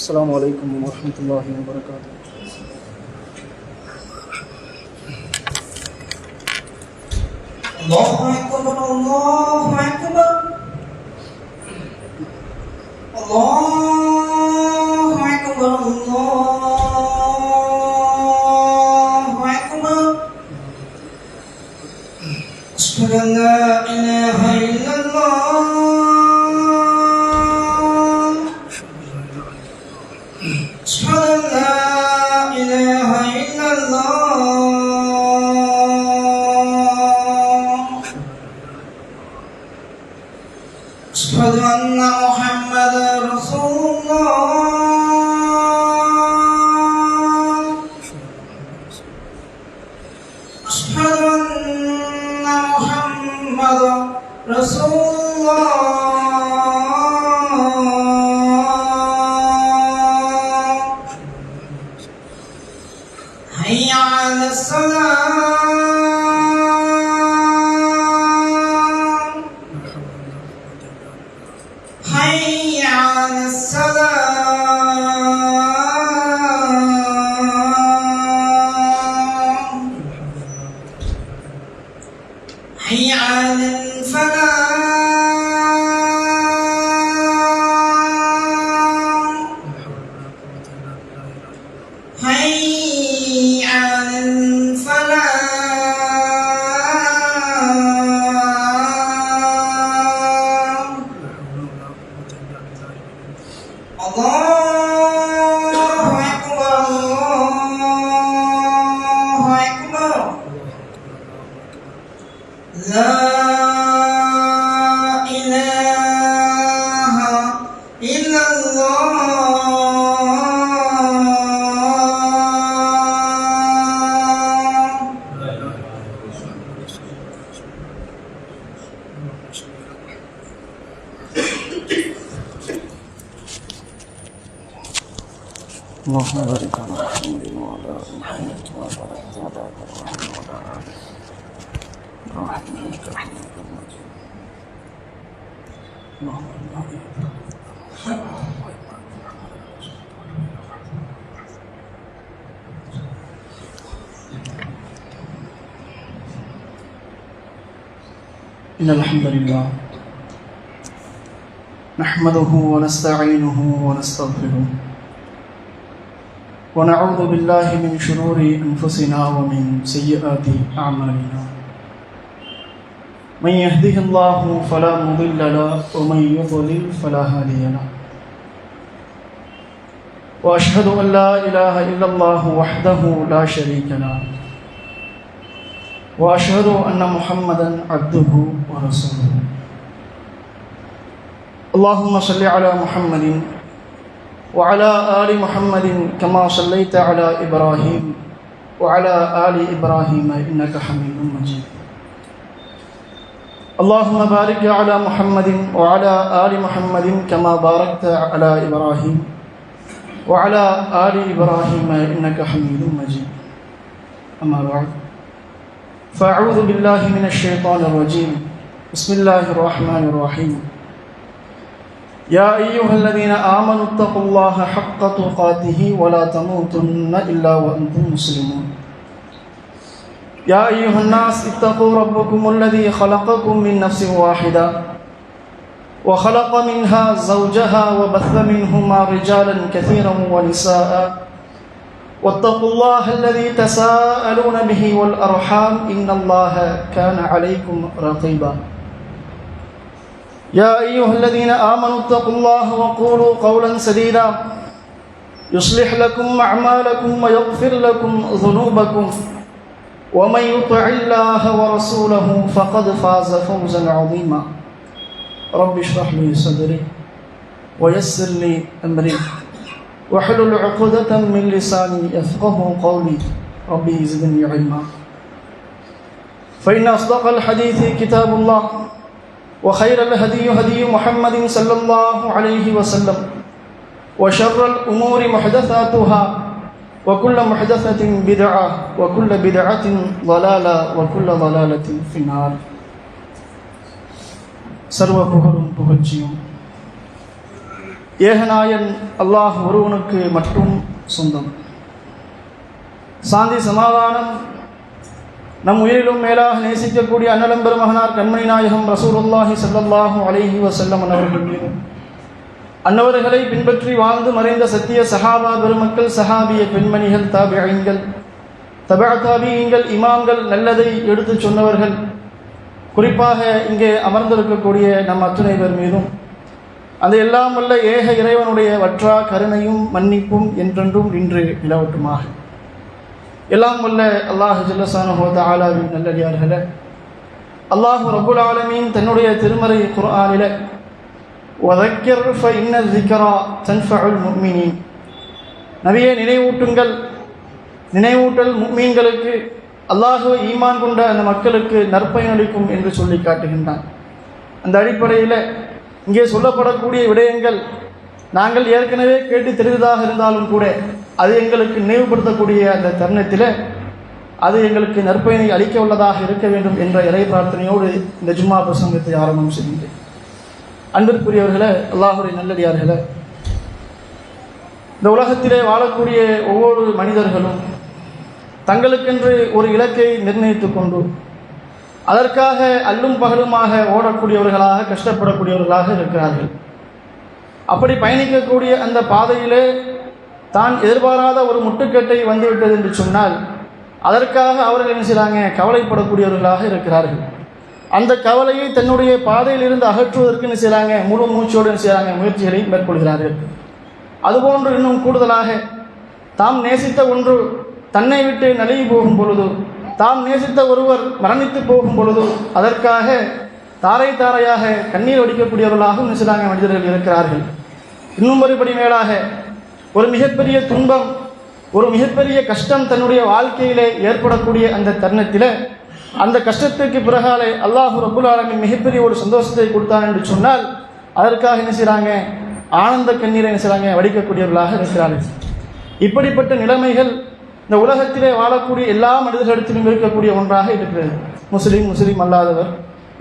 السلام عليكم ورحمة الله وبركاته. الله أكبر الله أكبر الله أكبر الله أكبر أشهد أن لا إله إلا الله أشهد أن لا إله إلا الله أشهد أن محمدا رسول الله أشهد أن محمدا رسول الله حي على الصلاة حي على الصلاة حي على الفلاح حي على الفلاح الله أكبر الله أكبر لا إله إلا الله اللهم بارك على محمد وعلى آل محمد كما باركت على إبراهيم وعلى آل إبراهيم إنك حميد مجيد. اللهم بارك إن الحمد لله نحمده ونستعينه ونستغفره ونعوذ بالله من شرور أنفسنا ومن سيئات أعمالنا. من يهده الله فلا مضل له ومن يضلل فلا هادي له. وأشهد أن لا إله إلا الله وحده لا شريك له وأشهد أن محمدا عبده ورسوله. اللهم صل على محمد وعلى آل محمد كما صليت على إبراهيم وعلى آل إبراهيم إنك حميد مجيد. اللهم بارك على محمد وعلى آل محمد كما باركت على إبراهيم وعلى آل إبراهيم إنك حميد مجيد. أما بعد فأعوذ بالله من الشيطان الرجيم. بسم الله الرحمن الرحيم. يا أيها الذين آمنوا اتقوا الله حق تقاته ولا تموتن إلا وأنتم مسلمون. يا أيها الناس اتقوا ربكم الذي خلقكم من نفس واحدة وخلق منها زوجها وبث منهما رجالا كثيرا ونساء واتقوا الله الذي تساءلون به والأرحام إن الله كان عليكم رقيبا. يا أيها الذين آمنوا اتقوا الله وقولوا قولا سديدا يصلح لكم أعمالكم ويغفر لكم ذنوبكم ومن يطع الله ورسوله فقد فاز فوزا عظيما. رب اشرح لي صدري ويسر لي أمري واحلل عقدة من لساني يفقه قولي. ربي زدني علما. فإن أصدق الحديث كتاب الله وخير الهدي هدي محمد صلى الله عليه وسلم وشر الأمور محدثاتها وكل محدثة بدعة وكل بدعة ضلالة وكل ضلالة في النار. சர்வ புகழும் புகழ்ச்சியும் ஏகநாயன் அல்லாஹ் ஒருவனுக்கு மட்டும் சொந்தம். சாந்தி சமாதானம் நம் உயிரிலும் மேலாக நேசிக்கக்கூடிய அண்ணலம் பெருமகனார் கண்மணி நாயகம் ரசூலுல்லாஹி ஸல்லல்லாஹு அலைஹி வஸல்லம் அவர்கள் மீதும், அன்னவர்களை பின்பற்றி வாழ்ந்து மறைந்த சத்திய சஹாபா பெருமக்கள், சஹாபிய பெண்மணிகள், தாபிஈன்கள், தபஅ தாபிஈன்கள், இமாம்கள், நல்லதை எடுத்துச் சொன்னவர்கள், குறிப்பாக இங்கே அமர்ந்திருக்கக்கூடிய நம் அத்துணை பேர் மீதும் அந்த எல்லாம் வல்ல ஏக இறைவனுடைய வற்றா கருணையும் மன்னிப்பும் என்றென்றும் நின்று நிலவட்டுமாக. எல்லாம் வல்ல அல்லாஹ் ஜல்லஷானஹு வ தஆலாவின் நல்லடியார்களே, அல்லாஹ் ரப்புல் ஆலமீன் தன்னுடைய திருமறை குர்ஆனிலே வதக்கிர் ஃபஇன்ன ذிக்ரா தன்ஃபஉல் முஃமினீன், நபியே நினைவூட்டுங்கள், நினைவூட்டல் முஃமீன்களுக்கு, அல்லாஹ்வை ஈமான் கொண்ட அந்த மக்களுக்கு நற்பயனளிக்கும் என்று சொல்லி காட்டுகின்றான். அந்த அடிப்படையில் இங்கே சொல்லப்படக்கூடிய விடயங்கள் நாங்கள் ஏற்கனவே கேட்டு தெரிந்ததாக இருந்தாலும் கூட அது எங்களுக்கு நினைவுபடுத்தக்கூடிய அந்த தருணத்தில் அது எங்களுக்கு நற்பயனை அளிக்க உள்ளதாக இருக்க வேண்டும் என்ற இறை பிரார்த்தனையோடு இந்த ஜும்மா பிரசங்கத்தை ஆரம்பம் செய்கின்றேன். அன்பிற்குரியவர்களே, அல்லாஹுடைய நல்லடியார்களே, இந்த உலகத்திலே வாழக்கூடிய ஒவ்வொரு மனிதர்களும் தங்களுக்கென்று ஒரு இலக்கை நிர்ணயித்து கொண்டு அதற்காக அல்லும் பகலுமாக ஓடக்கூடியவர்களாக, கஷ்டப்படக்கூடியவர்களாக இருக்கிறார்கள். அப்படி பயணிக்கக்கூடிய அந்த பாதையிலே தான் எதிர்பாராத ஒரு முட்டுக்கட்டை வந்துவிட்டது என்று சொன்னால் அதற்காக அவர்கள் என்ன செய்கிறாங்க, கவலைப்படக்கூடியவர்களாக இருக்கிறார்கள். அந்த கவலையை தன்னுடைய பாதையிலிருந்து அகற்றுவதற்கு என்ன செய்கிறாங்க, முழு மூச்சோடு என்ன செய்கிறாங்க, முயற்சிகளை மேற்கொள்கிறார்கள். அதுபோன்று இன்னும் கூடுதலாக தாம் நேசித்த ஒன்று தன்னை விட்டு நழுவி போகும் பொழுது, தாம் நேசித்த ஒருவர் மரணித்து போகும் பொழுது அதற்காக தாரை தாரையாக கண்ணீர் வடிக்கக்கூடியவர்களாகவும் என்ன செய்கிறாங்க, மனிதர்கள் இருக்கிறார்கள். இன்னும் ஒருபடி மேலாக ஒரு மிகப்பெரிய துன்பம், ஒரு மிகப்பெரிய கஷ்டம் தன்னுடைய வாழ்க்கையிலே ஏற்படக்கூடிய அந்த தருணத்தில் அந்த கஷ்டத்திற்கு பிறகாலே அல்லாஹ் ரப்புல் ஆலமீன் மிகப்பெரிய ஒரு சந்தோஷத்தை கொடுத்தான் என்று சொன்னால் அதற்காக என்ன செய்கிறாங்க, ஆனந்த கண்ணீரை என்ன செய்கிறாங்க, வடிக்கக்கூடியவர்களாக இருக்கிறார்கள். இப்படிப்பட்ட நிலைமைகள் இந்த உலகத்திலே வாழக்கூடிய எல்லா மனிதர்களிடத்திலும் இருக்கக்கூடிய ஒன்றாக இருக்கிறது. முஸ்லீம், முஸ்லீம் அல்லாதவர்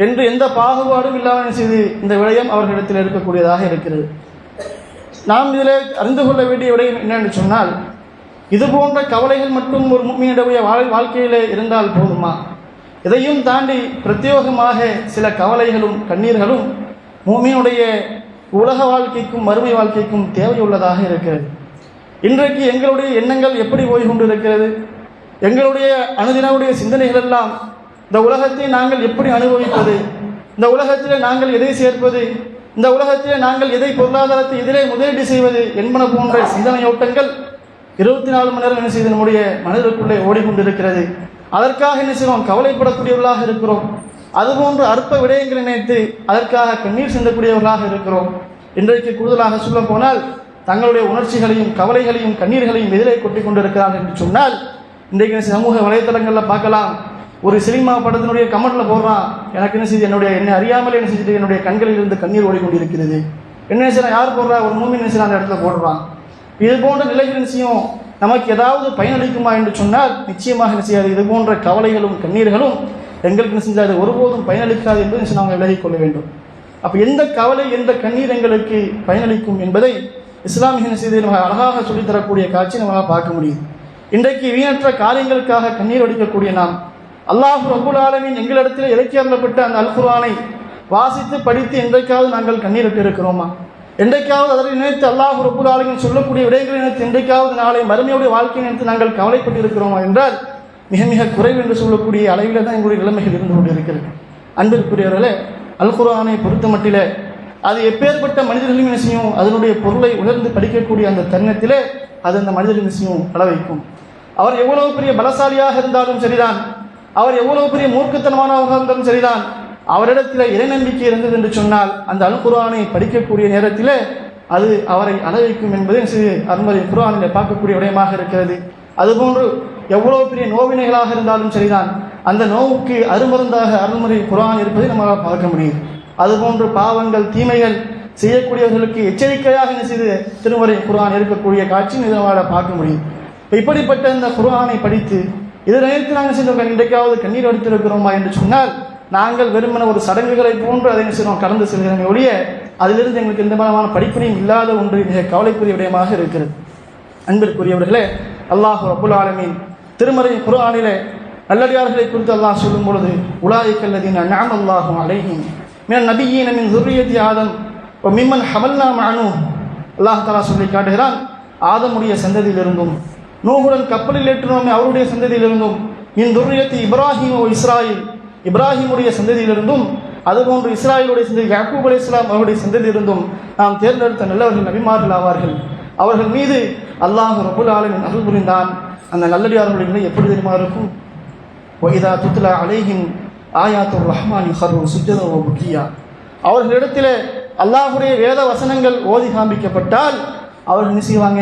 என்று எந்த பாகுபாடும் இல்லாமல் செய்து இந்த விடயம் அவர்களிடத்தில் இருக்கக்கூடியதாக இருக்கிறது. நாம் இதில் அறிந்து கொள்ள வேண்டிய விடயம் என்னென்று சொன்னால், இது போன்ற கவலைகள் மட்டும் ஒரு முஃமினுடைய வாழ்க்கையிலே இருந்தால் போதுமா? இதையும் தாண்டி பிரத்யேகமாக சில கவலைகளும் கண்ணீர்களும் முஃமினுடைய உலக வாழ்க்கைக்கும் மறுமை வாழ்க்கைக்கும் தேவையுள்ளதாக இருக்கிறது. இன்றைக்கு எங்களுடைய எண்ணங்கள் எப்படி போய் கொண்டிருக்கிறது? எங்களுடைய அனுதினவுடைய சிந்தனைகள் எல்லாம் இந்த உலகத்தை நாங்கள் எப்படி அனுபவிப்பது, இந்த உலகத்தில் நாங்கள் எதை சேர்ப்பது, இந்த உலகத்தில் நாங்கள் எதை பொருளாதாரத்தை எதிரே முதலீடு செய்வது என்பன போன்ற சிந்தனையோட்டங்கள் 24 மணி நேரம் என்ன செய்து நம்முடைய மனிதருக்குள்ளே ஓடிக்கொண்டிருக்கிறது. அதற்காக என்ன செய்வோம், கவலைப்படக்கூடியவர்களாக இருக்கிறோம். அதுபோன்று அற்ப விடயங்களை நினைத்து அதற்காக கண்ணீர் சிந்தக்கூடியவர்களாக இருக்கிறோம். இன்றைக்கு கூடுதலாக சொல்ல போனால் தங்களுடைய உணர்ச்சிகளையும் கவலைகளையும் கண்ணீர்களையும் எதிரே கொட்டி கொண்டிருக்கிறார்கள் என்று சொன்னால் இன்றைக்கு சமூக வலைத்தளங்களில் பார்க்கலாம். ஒரு சினிமா படத்தினுடைய கமெண்ட்ல போடுறான், எனக்கு என்ன செய்து என்னை அறியாமலே என்ன செஞ்சுட்டு என்னுடைய கண்களில் இருந்து கண்ணீர் ஓடிக்கொண்டிருக்கிறது. என்ன செய்யறான், யார் போடுறா, ஒரு மூமின் என்ன செய்யறான் அந்த இடத்துல போடுறான். இது போன்ற நிலைகள் நிச்சயம் நமக்கு ஏதாவது பயனளிக்குமா என்று சொன்னால் நிச்சயமாக என்ன செய்யாது. இது போன்ற கவலைகளும் கண்ணீர்களும் எங்களுக்கு என்ன செஞ்சாது, ஒருபோதும் பயனளிக்காது என்பதை நாங்கள் விலகிக் கொள்ள வேண்டும். அப்போ எந்த கவலை எந்த கண்ணீர் எங்களுக்கு பயனளிக்கும் என்பதை இஸ்லாமிய செய்தி நம்ம அழகாக சொல்லித்தரக்கூடிய காட்சி நம்மளால் பார்க்க முடியும். இன்றைக்கு வீணற்ற காரியங்களுக்காக கண்ணீர் வடிக்கக்கூடிய நாம் அல்லாஹ் ரப்புல் ஆலமீன் எங்களிடத்தில் இறக்கி அருளப்பட்ட அந்த அல் குர்ஆனை வாசித்து படித்து என்றைக்காவது நாங்கள் கண்ணீர் விட்டு இருக்கிறோமா? என்றைக்காவது அதனை நினைத்து அல்லாஹ் ரப்புல் ஆலமீன் சொல்லக்கூடிய விடயங்களை நினைத்து என்றைக்காவது நாளை மறுமையுடைய வாழ்க்கையை நினைத்து நாங்கள் கவலைப்பட்டு இருக்கிறோமா என்றால் மிக மிக குறைவு என்று சொல்லக்கூடிய அளவில் தான் எங்களுடைய நிலைமைகள் இருந்து கொண்டிருக்கிறது. அன்பிற்குரியவர்களே, அல் குர்ஆனை பொறுத்த மட்டிலே அது எப்பேற்பட்ட மனிதர்களும் என்ன செய்யும், அதனுடைய பொருளை உணர்ந்து படிக்கக்கூடிய அந்த தருணத்திலே அது அந்த மனிதர்கள் என்ன செய்யும், அள வைக்கும். அவர் எவ்வளவு பெரிய பலசாலியாக இருந்தாலும் சரிதான், அவர் எவ்வளவு பெரிய மூர்க்கத்தனமானவராக இருந்தாலும் சரிதான், அவரிடத்தில் இறை நம்பிக்கை இருந்தது என்று சொன்னால் அந்த அல் குர்ஆனை படிக்கக்கூடிய நேரத்தில் அது அவரை அள வைக்கும் என்பதை அருமறை குர்ஆனில் பார்க்கக்கூடிய விடயமாக இருக்கிறது. அதுபோன்று எவ்வளவு பெரிய நோவினைகளாக இருந்தாலும் சரிதான், அந்த நோவுக்கு அருமருந்தாக அருள்முறை குர்ஆன் இருப்பதை நம்மளால் பார்க்க முடியும். அதுபோன்று பாவங்கள் தீமைகள் செய்யக்கூடியவர்களுக்கு எச்சரிக்கையாக என்ன செய்து திருமறை குர்ஆன் இருக்கக்கூடிய காட்சி நம்மளால் பார்க்க முடியும். இப்படிப்பட்ட இந்த குர்ஆனை படித்து இதை நினைத்து நாங்கள் செஞ்ச இன்றைக்காவது கண்ணீர் வடித்திருக்கிறோமா என்று சொன்னால் நாங்கள் வெறுமன ஒரு சடங்குகளை போன்று அதை செய்கிறோம் கடந்து செல்கிறோமே ஒழிய அதிலிருந்து எங்களுக்கு எந்த விதமான படிப்பினையும் இல்லாத ஒன்று மிக கவலைக்குரிய விடயமாக இருக்கிறது. அன்பிற்குரியவர்களே, அல்லாஹ் ரப்புல் ஆலமீன் திருமறை குர்ஆனிலே நல்லடியார்களை குறித்து அல்லாஹ் சொல்லும் பொழுது உலாயிக்கல்லதீன அன்அம அல்லாஹு அலைஹிம் மினன் நபிய்யீன மின் ذُرِّيَّةِ ஆதம் வ மிம்மன் ஹமல்னா மஅனூ. அல்லாஹ் தஆலா சொல்லி காட்டுகிறான், ஆதமுடைய சந்ததியிலிருந்தும் நூஹுடன் கப்பலில் ஏற்றினோமே அவருடைய சந்ததியிலிருந்தும் மின் ذُرِّيَّةِ இப்ராஹீம் வ இஸ்ராயில் இப்ராஹிமுடைய சந்ததியிலிருந்தும் அதுபோன்று இஸ்ராயலுடைய சந்ததி யாக்கூப் அலைஹிஸ்ஸலாம் அவருடைய சந்ததியிலிருந்தும் நாம் தேர்ந்தெடுத்த நல்லவர்கள் நபிமார்கள் ஆவார்கள். அவர்கள் மீது அல்லாஹ் ரப்புல் ஆலமீன் அருள் புரிந்தான். அந்த நல்லடியார்களுடைய நிலை எப்படி தெரியுமா இருக்கும்? وَإِذَا تُتْلَى عَلَيْهِمْ آيَاتُ الرَّحْمَنِ خَرُّوا سُجَّدًا وَبُكِيًّا. அவர்களிடத்திலே அல்லாஹ்வுடைய வேத வசனங்கள் ஓதி காண்பிக்கப்பட்டால் அவர்கள் என்ன செய்வாங்க?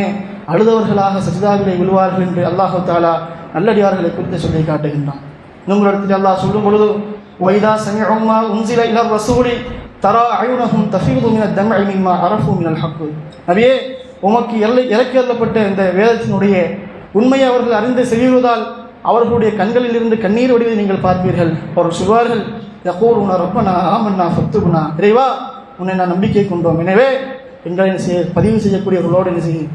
அழுதவர்களாக சஜிதாவிலே விழுவார்கள் என்று அல்லாஹ் தஆலா நல்லடியார்களை குறித்து சொல்லி காட்டுகின்றான். நம்மளிடத்தில் அல்லாஹ் சொல்லும் பொழுது وَإِذَا سَمِعُوا مَا أُنْزِلَ إِلَى الرَّسُولِ تَرَى أَعْيُنَهُمْ تَفِيضُ مِنَ الدَّمْعِ مِمَّا عَرَفُوا مِنَ الْحَقِّ. நபியே, உமக்கு இறக்கியருளப்பட்ட இந்த வேதத்தினுடைய உண்மையை அவர்கள் அறிந்து செவியுவதால் அவர்களுடைய கண்களில் இருந்து கண்ணீர் வடிவதை நீங்கள் பார்ப்பீர்கள். அவர்கள் சொல்வார்கள், யகூலுன ரப்பனா ஆமன்னா ஃபக்துப்னா, இறைவா உன்னை நான் நம்பிக்கை கொண்டோம், எனவே எங்களை பதிவு செய்யக்கூடியவர்களோடு என்ன செய்யும்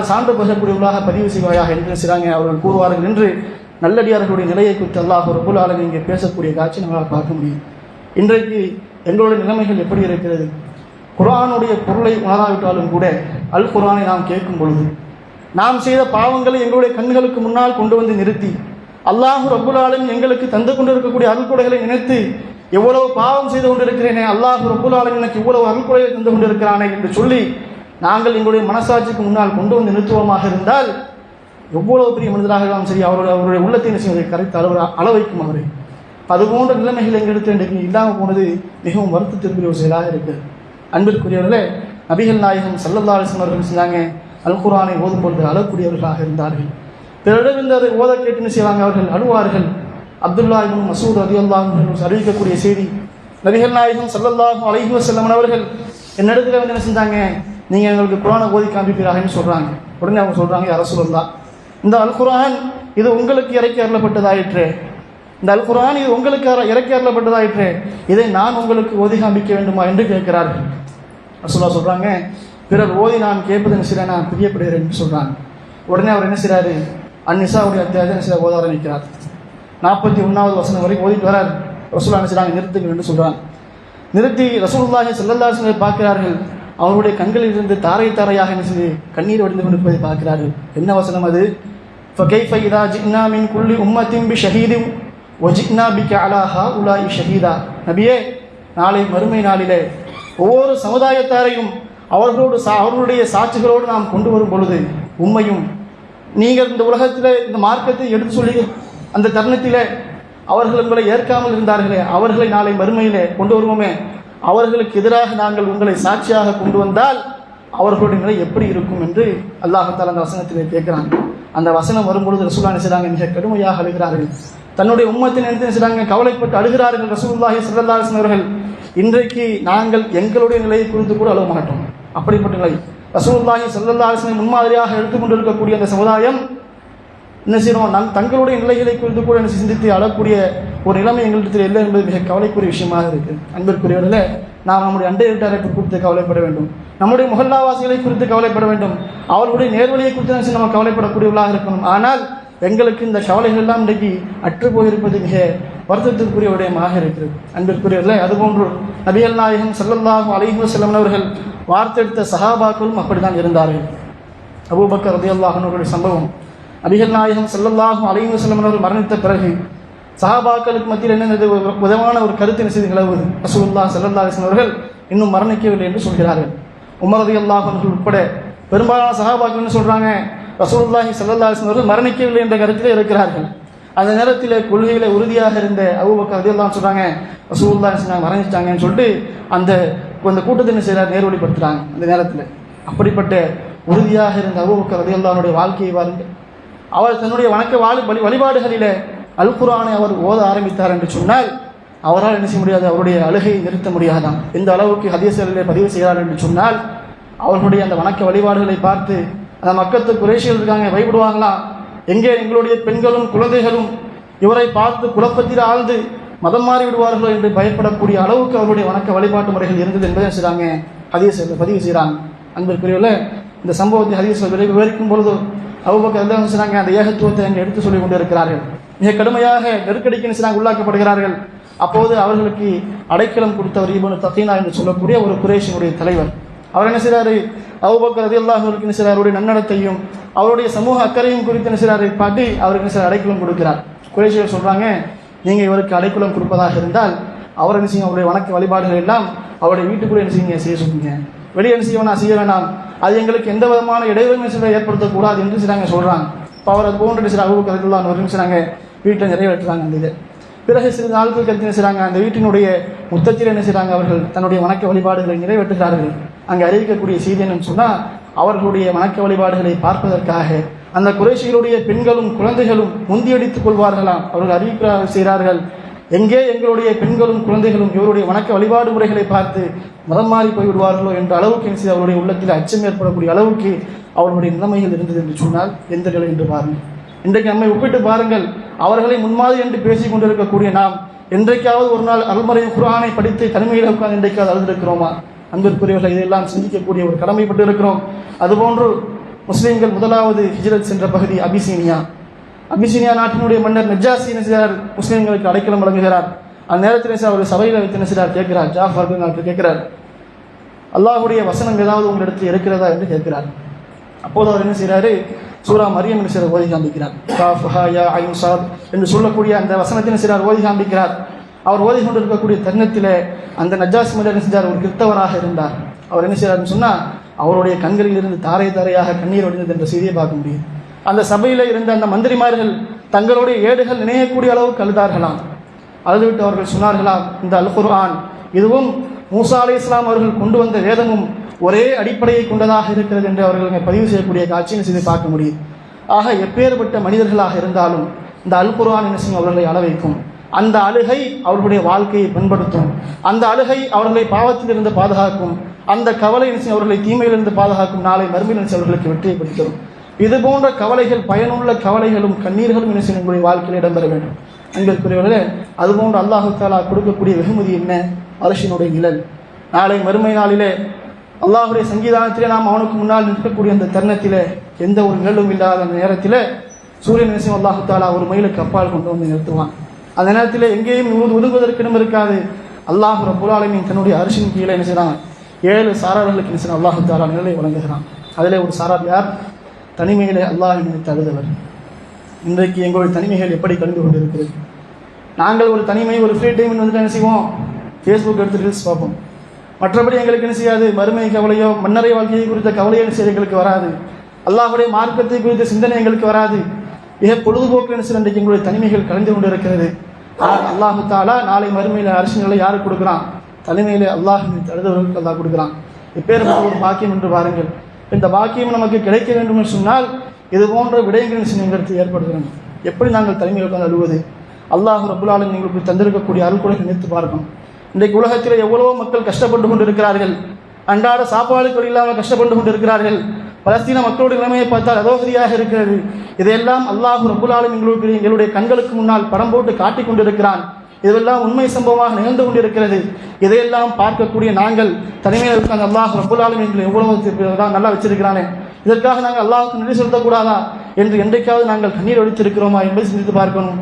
சான்று பகக்கூடியவர்களாக பதிவு செய்வாயாக என்று செய்கிறாங்க அவர்கள் கூறுவார்கள் என்று நல்லடியார்களுடைய நிலையை குறித்து அல்லாஹ் ரப்புல் ஆலமீன் இங்கே பேசக்கூடிய காட்சி நம்மளால் பார்க்க முடியும். இன்றைக்கு எங்களுடைய நிலைமைகள் எப்படி இருக்கிறது? குர்ஆனுடைய பொருளை உணராவிட்டாலும் கூட அல் குர்ஆனை நாம் கேட்கும் பொழுது நாம் செய்த பாவங்களை எங்களுடைய கண்களுக்கு முன்னால் கொண்டு வந்து நிறுத்தி அல்லாஹ் ரப்புல் ஆலமீன் எங்களுக்கு தந்து கொண்டிருக்கக்கூடிய அருள்கொடைகளை நினைத்து எவ்வளவு பாவம் செய்து கொண்டிருக்கிறேனே, அல்லாஹ் ரப்புல் ஆலமீன் எனக்கு இவ்வளவு அருள்கொடைகளை தந்து கொண்டிருக்கிறானே என்று சொல்லி நாங்கள் எங்களுடைய மனசாட்சிக்கு முன்னால் கொண்டு வந்து நிறுத்துவோமாக இருந்தால் எவ்வளவு பெரிய மனிதராக இருந்தாலும் சரி அவருடைய உள்ளத்தை செய்வதை கரைத்து அளவைக்கும் அவரை. அதுபோன்ற நிலைமைகள் எங்களுக்கு இன்றைக்கு இல்லாமல் போனது மிகவும் வருத்தத்திற்குரிய ஒரு செயலாக இருக்குது. அன்பிற்குரியவர்களே, நபிகள் நாயகம் ஸல்லல்லாஹு அலைஹி வஸல்லம் அவர்கள் செஞ்சாங்க அல் குர்ஆனை ஓதும் பொழுது அழக்கூடியவர்களாக இருந்தார்கள். பிறரிடமிருந்து அதை ஓத கேட்டுன்னு செய்வாங்க, அவர்கள் அழுவார்கள். அப்துல்லா இப்னு மஸ்ஊத் ரலியல்லாஹு அன்ஹு அறிவிக்கக்கூடிய செய்தி, நபிகள் நாயகம் ஸல்லல்லாஹு அலைஹி வஸல்லம் அவர்கள் என்னிடத்தில் வந்து என்ன செஞ்சாங்க, நீங்கள் எங்களுக்கு குர்ஆனை ஓதி காண்பிப்பீராகன்னு சொல்கிறாங்க. உடனே அவங்க சொல்கிறாங்க, யா ரசூலல்லாஹ், இந்த அல் குர்ஆன் இது உங்களுக்கு இறக்கி அருளப்பட்டதாயிற்று, இந்த அல் குர்ஆன் இது உங்களுக்கு இறக்கி அருளப்பட்டதாயிற்று, இதை நான் உங்களுக்கு ஓதி காண்பிக்க வேண்டுமா என்று கேட்கிறார்கள். ரசூலுல்லாஹ் சொல்கிறாங்க, பிறர் ஓதி நான் கேட்பது என்ன செய்ய நான் பிரியப்படுகிறேன் என்று சொல்கிறாங்க. உடனே அவர் என்ன செய்கிறாரு, அந்நிசாவுடைய அத்தியாயத்தை என்ன செய்ய ஓத ஆரம்பிக்கிறார். 41வது வசனம் வரைக்கும் ஓதிட்டு வரார். ரசூலுல்லாஹ் என்ன செய்கிறாங்க, நிறுத்துங்கள் என்று சொல்கிறாங்க. நிறுத்தி ரசூலுல்லாஹி ஸல்லல்லாஹு அலைஹி வஸல்லம் பார்க்கிறார்கள். அவருடைய கண்களில் இருந்து தாரை தாரையாக என்ன செய்து கண்ணீர் வடிந்து கொண்டிருப்பதை பார்க்கிறார்கள். என்ன வசனம் அது? فَكَيْفَ إِذَا جِئْنَا مِنْ كُلِّ أُمَّةٍ بِشَهِيدٍ وَجِئْنَا بِكَ عَلَى هَؤُلَاءِ شَهِيدًا. நபியே, நாளை மறுமை நாளிலே ஒவ்வொரு சமுதாயத்தாரையும் அவர்களுடைய சாட்சிகளோடு நாம் கொண்டு வரும் பொழுது உண்மையும் நீங்கள் இந்த உலகத்தில் இந்த மார்க்கத்தை எடுத்து சொல்லி அந்த தருணத்திலே அவர்கள் உங்களை ஏற்காமல் இருந்தார்களே, அவர்களை நாளை மறுமையிலே கொண்டு வருவோமே, அவர்களுக்கு எதிராக நாங்கள் உங்களை சாட்சியாக கொண்டு வந்தால் அவர்களுடைய நிலை எப்படி இருக்கும் என்று அல்லாஹ் தஆலா அந்த வசனத்திலே கேட்கிறாங்க. அந்த வசனம் வரும்பொழுது ரசூலுல்லாஹி செய்கிறாங்க, மிக கடுமையாக அழுகிறார்கள். தன்னுடைய உம்மத்தின் நினைத்து செய்கிறாங்க, கவலைப்பட்டு அழுகிறார்கள். ரசூலுல்லாஹி ஸல்லல்லாஹு அலைஹி வஸல்லம் அவர்கள், இன்றைக்கு நாங்கள் எங்களுடைய நிலையை குறித்து கூட அழுவ மாட்டோம். அப்படிப்பட்ட நிலை ரசூலுல்லாஹி ஸல்லல்லாஹு அலைஹி வஸல்லம் முன்மாதிரியாக எடுத்துக்கொண்டிருக்கக்கூடிய அந்த சமுதாயம் என்ன செய்யணும், தங்களுடைய நிலைகளை குறித்து கூட சிந்தித்து அழக்கூடிய ஒரு நிலைமை எங்களிடத்தில் இல்லை என்பது மிக கவலைக்குரிய விஷயமாக இருக்குது. அன்பிற்குரியவர்களே, நாம் நம்முடைய அண்டை வீட்டாரை குறித்து கவலைப்பட வேண்டும், நம்முடைய முஹல்லாவாசிகளை குறித்து கவலைப்பட வேண்டும், அவர்களுடைய நேர்வழியை குறித்து நம்ம கவலைப்படக்கூடியவர்களாக இருக்கணும். ஆனால் எங்களுக்கு இந்த கவலைகள் எல்லாம் இன்றைக்கு அற்று போயிருப்பது மிக வருத்தத்திற்குரிய விடயமாக இருக்கிறது. அன்பிற்குரியவர்களே, அதுபோன்று நபிகள் நாயகம் ஸல்லல்லாஹு அலைஹி வஸல்லம் அவர்கள் வார்த்தெடுத்த சஹாபாக்களும் அப்படித்தான் இருந்தார்கள். அபூபக்கர் ரலியல்லாஹு அன்ஹு அவர்களுடைய சம்பவம், நபிகள் நாயகம் ஸல்லல்லாஹு அலைஹி வஸல்லம் அவர்கள் மரணித்த பிறகு சஹாபாக்களுக்கு மத்தியில் என்ன விதமான ஒரு கருத்து செய்தி நிலவுவது, ரசூலுல்லாஹி ஸல்லல்லாஹு அலைஹி வஸல்லம் அவர்கள் இன்னும் மரணிக்கவில்லை என்று சொல்கிறார்கள். உமர் ரலியல்லாஹு அன்ஹு உட்பட பெரும்பாலான சஹாபாக்கள் என்ன சொல்றாங்க, ரசூலுல்லாஹி ஸல்லல்லாஹு அலைஹி வஸல்லம் அவர்கள் மரணிக்கவில்லை என்ற கருத்திலே இருக்கிறார்கள். அந்த நேரத்தில் கொள்கையில உறுதியாக இருந்த அபூபக்கர் ரலியல்லாஹு அன்ஹு சொல்றாங்க, ரசூலுல்லாஹி ஸல்லல்லாஹு மரணிச்சிட்டாங்கன்னு சொல்லிட்டு அந்த கூட்டத்தை என்ன செய்யறார், நேர்வழிப்படுத்துறாங்க. அந்த நேரத்தில் அப்படிப்பட்ட உறுதியாக இருந்த அபூபக்கர் ரலியல்லாஹு அன்ஹுடைய வாழ்க்கையை பாருங்கள். அவர் தன்னுடைய வணக்க வழிபாடுகளிலே அல் குர்ஆனை அவர் ஓத ஆரம்பித்தார் என்று சொன்னால் அவரால் என்ன செய்ய முடியாது, அவருடைய அழுகையை நிறுத்த முடியாதாம். எந்த அளவுக்கு ஹதீஸ்களிலே பதிவு செய்கிறார் என்று சொன்னால், அவர்களுடைய அந்த வணக்க வழிபாடுகளை பார்த்து அந்த மக்கத்து குறைஷிகள் இருக்காங்க, பயப்படுவாங்களாம். எங்கே எங்களுடைய பெண்களும் குழந்தைகளும் இவரை பார்த்து குழப்பத்தில் ஆழ்ந்து மதம் மாறி விடுவார்களோ என்று பயப்படக்கூடிய அளவுக்கு அவருடைய வணக்க வழிபாட்டு முறைகள் இருந்தது என்பதை செய்கிறாங்க ஹதீஸில் பதிவு செய்கிறாங்க. அன்பிற்குரியவர்களே, இந்த சம்பவத்தை ஹதீஸில் விவரிக்கும் பொழுது அபூபக்கர் ரலியல்லாஹு அன்ஹு சொன்னாங்க, அந்த ஏகத்துவத்தை அங்கே எடுத்து சொல்லிக் கொண்டு இருக்கிறார்கள். மிக கடுமையாக நெருக்கடிக்கு சிறாங்க உள்ளாக்கப்படுகிறார்கள். அப்போது அவர்களுக்கு அடைக்கலம் கொடுத்தவர் இப்னு தகீனா என்று சொல்லக்கூடிய ஒரு குறைஷினுடைய தலைவர். அவர் என்ன செய்கிறாரு, அபூபக்கர் ரலியல்லாஹு அன்ஹு என்ன செய்கிறார், அவருடைய நன்னடத்தையும் அவருடைய சமூக அக்கறையும் குறித்து என்ன செய்கிறாரை பாட்டி அவருக்கு என்ன செய்ய அடைக்கலம் கொடுக்கிறார். குறைஷியர் சொல்றாங்க, நீங்கள் இவருக்கு அடைக்கலம் கொடுப்பதாக இருந்தால் அவர் என்ன செய்யும், அவருடைய வணக்க வழிபாடுகள் எல்லாம் அவருடைய வீட்டுக்குள்ளே என்ன செய்ய சொல்லுங்க, வெளியே என்ன செய்ய வேண்டாம், அது எங்களுக்கு எந்த விதமான இடைவெளி ஏற்படுத்தக்கூடாது என்று சிறாங்க சொல்றாங்க. இப்போ அவர் அது போன்ற சில அபூபக்கர் ரலியல்லாஹு அன்ஹு நிமிஷம் வீட்டில் நிறைவேற்றுறாங்க. அந்த இது பிறகு சிறிது நாட்கள் கழித்து என்ன செய்கிறாங்க, அந்த வீட்டினுடைய முத்தத்தில் என்ன செய்கிறாங்க, அவர்கள் தன்னுடைய வணக்க வழிபாடுகளை நிறைவேற்றுகிறார்கள். அங்கே அறிவிக்கக்கூடிய செய்தி என்னன்னு சொன்னால், அவர்களுடைய வணக்க வழிபாடுகளை பார்ப்பதற்காக அந்த குறைஷிகளுடைய பெண்களும் குழந்தைகளும் முந்தியடித்துக் கொள்வார்களாம். அவர்கள் அறிவிக்க செய்கிறார்கள், எங்கே எங்களுடைய பெண்களும் குழந்தைகளும் இவருடைய வணக்க வழிபாடு முறைகளை பார்த்து மதம் மாறி போய்விடுவார்களோ என்ற அளவுக்கு என்ன செய்ய அவருடைய உள்ளத்தில் அச்சம் ஏற்படக்கூடிய அளவுக்கு அவர்களுடைய நிலைமைகள் இருந்தது என்று சொன்னால் எந்த நிலை என்று பாருங்கள். இன்றைக்கு நம்மை ஒப்பிட்டு பாருங்கள், அவர்களை முன்மாதிரி என்று பேசிக் கொண்டிருக்கக்கூடிய நாம் என்றைக்காவது ஒரு நாள் அல்மறை குர்ஆனை படித்து தனிமையில் உட்கார்ந்து இன்றைக்காவது அழுந்திருக்கிறோமா? அன்பிற்குரியவர்கள், இதையெல்லாம் சிந்திக்கக்கூடிய ஒரு கடமைப்பட்டு இருக்கிறோம். அதுபோன்று முஸ்லீம்கள் முதலாவது ஹிஜ்ரத் சென்ற பகுதி அபிசீனியா நாட்டினுடைய மன்னர் நஜ்ஜாசி என்ன செய்கிறார், முஸ்லீம்களுக்கு அடைக்கலம் வழங்குகிறார். அந்த நேரத்தில் அவர் சபையில் வைத்து என்ன செய்கிறார் கேட்கிறார், ஜாஃபர் கேட்கிறார், அல்லாஹுடைய வசனம் ஏதாவது உங்களிடத்தில் இருக்கிறதா என்று கேட்கிறார். அப்போது அவர் என்ன செய்கிறாரு, சூரா மரியம் என்று சிலர் ஓதி காண்பிக்கிறார். என்று சொல்லக்கூடிய அந்த வசனத்தின் சிலர் ஓதி காண்பிக்கிறார். அவர் ஓதி கொண்டிருக்கக்கூடிய தருணத்தில் அந்த நஜ்ஜாசி மன்னர் என்ன செஞ்சார், ஒரு கிறிஸ்தவராக இருந்தார். அவர் என்ன செய்கிறார்னு சொன்னால், அவருடைய கண்களில் இருந்து தாரை தாரையாக கண்ணீர் வடிந்தது என்ற செய்தியை பார்க்க முடியும். அந்த சபையில் இருந்த அந்த மந்திரிமார்கள் தங்களுடைய ஏடுகள் நினையக்கூடிய அளவுக்கு அழுதார்களாம். அழுதுவிட்டு அவர்கள் சொன்னார்களாம், இந்த அல் குர்ஆன் இதுவும் மூசா அலைஹிஸ்ஸலாம் அவர்கள் கொண்டு வந்த வேதமும் ஒரே அடிப்படையை கொண்டதாக இருக்கிறது என்று அவர்கள் பதிவு செய்யக்கூடிய காட்சியை செய்து பார்க்க முடியும். ஆக எப்பேற்பட்ட மனிதர்களாக இருந்தாலும் இந்த அல் குர்ஆன் என்ன செய்யும், அவர்களை அழ வைக்கும். அந்த அழுகை அவர்களுடைய வாழ்க்கையை பண்படுத்தும். அந்த அழுகை அவர்களை பாவத்திலிருந்து பாதுகாக்கும். அந்த கவலை என்ன செய்யும், அவர்களை தீமையிலிருந்து பாதுகாக்கும். நாளை மறுமையில் அவர்களுக்கு வெற்றியை பெற்றுத்தரும். இது போன்ற கவலைகள், பயனுள்ள கவலைகளும் கண்ணீர்களும் என்ன செய்யும், உங்களுடைய வாழ்க்கையில் இடம்பெற வேண்டும். அன்பிற்குரியவர்களே, அதுபோன்று அல்லாஹ் தஆலா கொடுக்கக்கூடிய வெகுமதி என்ன, அர்ஷினுடைய நிழல். நாளை மறுமை நாளிலே அல்லாஹுடைய சங்கீதானத்திலே நாம் அவனுக்கு முன்னால் நிற்கக்கூடிய அந்த தருணத்திலே எந்த ஒரு நிழலும் இல்லாத அந்த நேரத்தில் சூரியன் நிச்சயம் அல்லாஹ் தஆலா ஒரு மைலுக்கு அப்பால் கொண்டு வந்து நிறுத்துவான். அந்த நேரத்தில் எங்கேயும் ஒதுங்குவதற்கு இடம் இருக்காது. அல்லாஹ் ரப்புல் ஆலமீன் தன்னுடைய அரிசின் கீழே என்ன செய்கிறான், 7 சாரார்களுக்கு என்ன செய்யணும், அல்லாஹ் தஆலா நிழலை வழங்குகிறான். அதிலே ஒரு சாரார் யார், தனிமையிலே அல்லாஹ் நினைத்து அழுதவர். இன்றைக்கு எங்களுடைய தனிமைகள் எப்படி கலந்து கொண்டிருக்கிறது. நாங்கள் ஒரு தனிமை, ஒரு ஃப்ரீ டைம் வந்துட்டு என்ன செய்வோம், ஃபேஸ்புக் எடுத்து ரீல்ஸ் பார்ப்போம். மற்றபடி எங்களுக்கு என்ன செய்யாது, மறுமை கவலையோ மன்னரை வாழ்க்கையை குறித்த கவலையோ என்ன செய்ய எங்களுக்கு வராது. அல்லாஹுடைய மார்க்கத்தை குறித்த சிந்தனை எங்களுக்கு வராது. மிக பொழுதுபோக்கு என்ன செய்ய இன்றைக்கு எங்களுடைய தனிமைகள் கலந்து கொண்டு இருக்கிறது. அல்லாஹு தஆலா நாளை மறுமையில் அரசியலை யாருக்கு கொடுக்குறான், தனிமையிலே அல்லாஹ் அழுதவர்களுக்கு அல்லாஹ் கொடுக்குறான். எப்பேற்பட்ட ஒரு பாக்கியம் என்று பாருங்கள். இந்த பாக்கியம் நமக்கு கிடைக்க வேண்டும் என்று சொன்னால் இது போன்ற விடயங்களின் சின்னங்களுக்கு ஏற்படுகிறது. எப்படி நாங்கள் தனிமையில் உட்கார்ந்து அழுவது, அல்லாஹ் ரப்புல் ஆலமீன் எங்களுக்கு தந்திருக்கக்கூடிய அருள்கொடை நினைத்து பார்க்கணும். இன்றைக்கு உலகத்தில் எவ்வளவோ மக்கள் கஷ்டப்பட்டு கொண்டு இருக்கிறார்கள். அன்றாட சாப்பாடு இல்லாமல் கஷ்டப்பட்டு கொண்டு இருக்கிறார்கள். பலஸ்தீன மக்களுடைய நிலைமையை பார்த்தால் அதோகதியாக இருக்கிறது. இதையெல்லாம் அல்லாஹ் ரப்புல் ஆலமீன் எங்களுடைய கண்களுக்கு முன்னால் படம் போட்டு காட்டிக் கொண்டிருக்கிறான். இதெல்லாம் உண்மை சம்பவமாக நிகழ்ந்து கொண்டிருக்கிறது. இதையெல்லாம் பார்க்கக்கூடிய நாங்கள் தனிமையில் இருக்காங்க, அல்லாஹ் ரப்புல் ஆலமீன் எவ்வளவு நல்லா வச்சிருக்கிறானே, இதற்காக நாங்கள் அல்லாஹ்வுக்கு நன்றி செலுத்தக்கூடாதா என்று என்றைக்காவது நாங்கள் கண்ணீர் ஒழித்திருக்கிறோமா என்பதை சிந்தித்து பார்க்கணும்.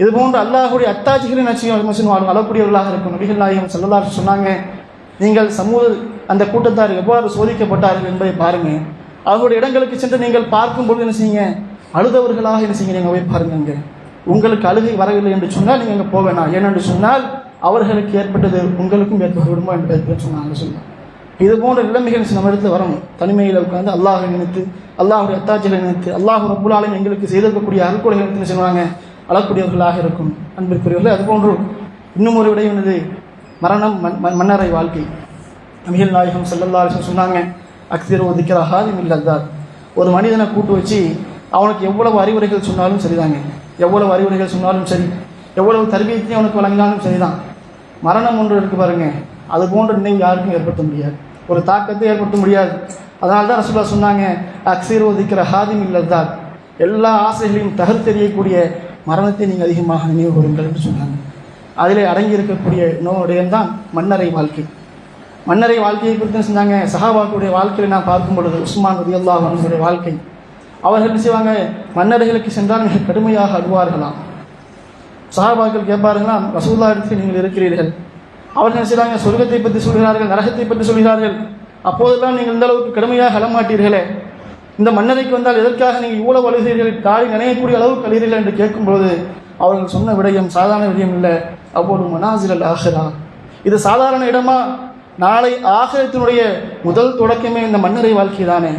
இதுபோன்று அல்லாஹுடைய அத்தாட்சிகளின் நிச்சயம் அளக்கூடியவர்களாக இருக்கும். நபிகள் நாயகம் ஸல்லல்லாஹு அலைஹி வஸல்லம் சொன்னாங்க, நீங்கள் சமூக அந்த கூட்டத்தார் எவ்வாறு சோதிக்கப்பட்டார்கள் என்பதை பாருங்க. அவர்களுடைய இடங்களுக்கு சென்று நீங்கள் பார்க்கும்போது என்ன செய்யுங்க, அழுதவர்களாக என்ன செய்யுங்க, நீங்கள் போய் பாருங்க. உங்களுக்கு அழுகை வரவில்லை என்று சொன்னால் நீங்கள் அங்கே போக வேணாம். ஏனென்று சொன்னால் அவர்களுக்கு ஏற்பட்டது உங்களுக்கும் ஏற்பட்டு விடுமோ என்று சொன்னாங்க. இது போன்ற நிலைமைகள் நம்ம இடத்துல வரணும். தனிமையில் உட்கார்ந்து அல்லாஹை நினைத்து, அல்லாஹுடைய அத்தாட்சிகளை நினைத்து, அல்லாஹ் ரப்புல் ஆலமீன் எங்களுக்கு செய்திருக்கக்கூடிய அருள்கொடைகளை நினைத்து சொல்லுவாங்க, அழக்கூடியவர்களாக இருக்கும். அன்பிற்குரியவர்களே, அதுபோன்று இன்னும் ஒரு விடயம் என்னது, மரணம், மன்னரை வாழ்க்கை. நபிகள் நாயகம் ஸல்லல்லாஹு அலைஹி வஸல்லம் சொன்னாங்க, அக்ஸிரு திக்ர ஹாதிமில் லத்தாத். ஒரு மனிதனை கூட்டு வச்சு அவனுக்கு எவ்வளவு அறிவுரைகள் சொன்னாலும் சரிதாங்க, எவ்வளவு அறிவுரைகள் சொன்னாலும் சரி, எவ்வளவு தர்பியத்தையும் அவனுக்கு வழங்கினாலும் சரிதான். மரணம் ஒன்று இருக்கு பாருங்க, அது போன்ற நினைவு யாருக்கும் ஏற்படுத்த முடியாது, ஒரு தாக்கத்தை ஏற்படுத்த முடியாது. அதனால தான் ரசூலுல்லாஹ் சொன்னாங்க, அக்ஸிரு திக்ர ஹாதிமில் லத்தாத். எல்லா ஆசைகளையும் தகர்த்தெறியக்கூடிய மரணத்தை நீங்கள் அதிகமாக நினைவு கூறுங்கள் என்று சொன்னாங்க. அதிலே அடங்கி இருக்கக்கூடிய நோயுடையதான் மன்னரை வாழ்க்கை. மன்னரை வாழ்க்கையை குறித்து செஞ்சாங்க. சஹாபாக்களுடைய வாழ்க்கையை நான் பார்க்கும் பொழுது உஸ்மான் ரலியல்லாஹு அன்ஹுடைய வாழ்க்கை, அவர்கள் என்ன செய்வாங்க, மன்னர்களுக்கு சென்றால் மிக கடுமையாக அழுவார்களாம். சஹாபாக்கள் கேட்பார்களாம், ரசூலுல்லாஹ் இடத்தில் நீங்கள் இருக்கிறீர்கள், அவர்கள் என்ன செய்வாங்க, சொர்க்கத்தை பற்றி சொல்கிறார்கள், நரகத்தை பற்றி சொல்கிறார்கள், அப்போதெல்லாம் நீங்கள் இந்த அளவுக்கு கடுமையாக அழமாட்டீர்களே, இந்த மன்னரைக்கு வந்தால் எதற்காக நீங்கள் இவ்வளவு அழுகிறீர்கள், தாய் நினையக்கூடிய அளவுக்கு அழுகிறீர்கள் என்று கேட்கும்போது அவர்கள் சொன்ன விடயம் சாதாரண விடயம் இல்லை. அவ்வளவு மனாசில் ஆஹிரா, இது சாதாரண இடமா, நாளை ஆகிரத்தினுடைய முதல் தொடக்கமே இந்த மன்னரை வாழ்க்கை தானே.